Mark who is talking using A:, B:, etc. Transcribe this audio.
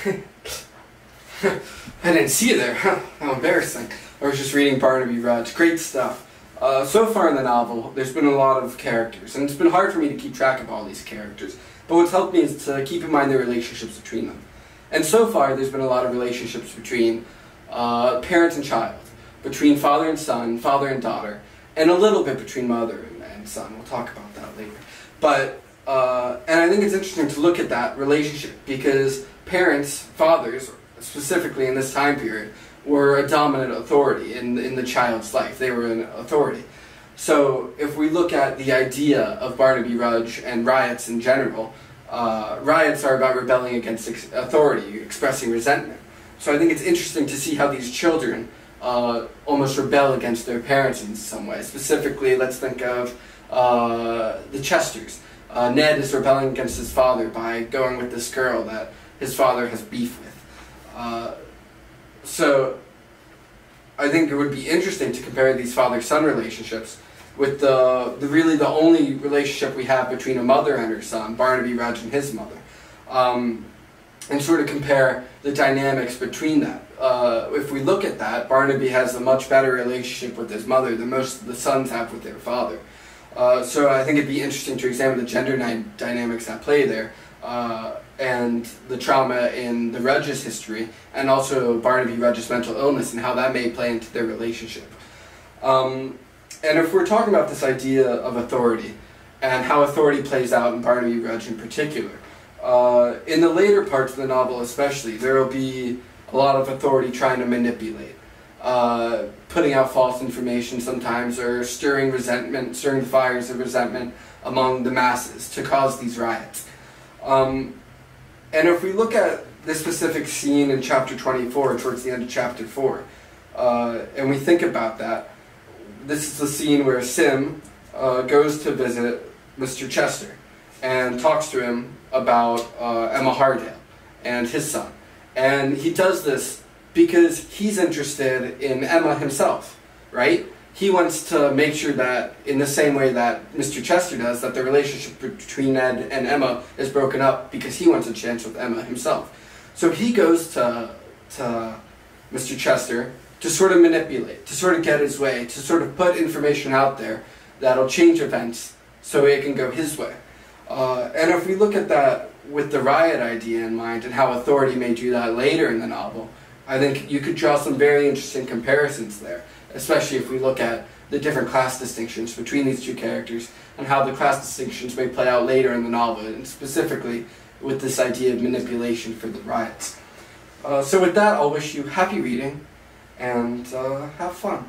A: I didn't see you there. How embarrassing. I was just reading Barnaby Rudge. Great stuff. So far in the novel, there's been a lot of characters, and it's been hard for me to keep track of all these characters. But what's helped me is to keep in mind the relationships between them. And so far, there's been a lot of relationships between parent and child, between father and son, father and daughter, and a little bit between mother and son. We'll talk about that later. But, and I think it's interesting to look at that relationship, because parents, fathers, specifically in this time period, were a dominant authority in the child's life. They were an authority. So if we look at the idea of Barnaby Rudge and riots in general, riots are about rebelling against authority, expressing resentment. So I think it's interesting to see how these children almost rebel against their parents in some way. Specifically, let's think of the Chesters. Ned is rebelling against his father by going with this girl that his father has beef with. So I think it would be interesting to compare these father-son relationships with really the only relationship we have between a mother and her son, Barnaby Rudge and his mother, and sort of compare the dynamics between that. If we look at that, Barnaby has a much better relationship with his mother than most of the sons have with their father. So I think it'd be interesting to examine the gender dynamics at play there, and the trauma in the Rudge's history, and also Barnaby Rudge's mental illness and how that may play into their relationship. And if we're talking about this idea of authority, and how authority plays out in Barnaby Rudge in particular, in the later parts of the novel especially, there will be a lot of authority trying to manipulate, putting out false information sometimes, or stirring resentment, stirring the fires of resentment among the masses to cause these riots. And if we look at this specific scene in chapter 24, towards the end of chapter 4, and we think about that, this is the scene where Sim goes to visit Mr. Chester and talks to him about Emma Hardale and his son. And he does this because he's interested in Emma himself, right? He wants to make sure that, in the same way that Mr. Chester does, that the relationship between Ned and Emma is broken up because he wants a chance with Emma himself. So he goes to Mr. Chester to sort of manipulate, to sort of get his way, to sort of put information out there that'll change events so it can go his way. And if we look at that with the riot idea in mind and how authority may do that later in the novel, I think you could draw some very interesting comparisons there, especially if we look at the different class distinctions between these two characters and how the class distinctions may play out later in the novel, and specifically with this idea of manipulation for the riots. So with that, I'll wish you happy reading and have fun.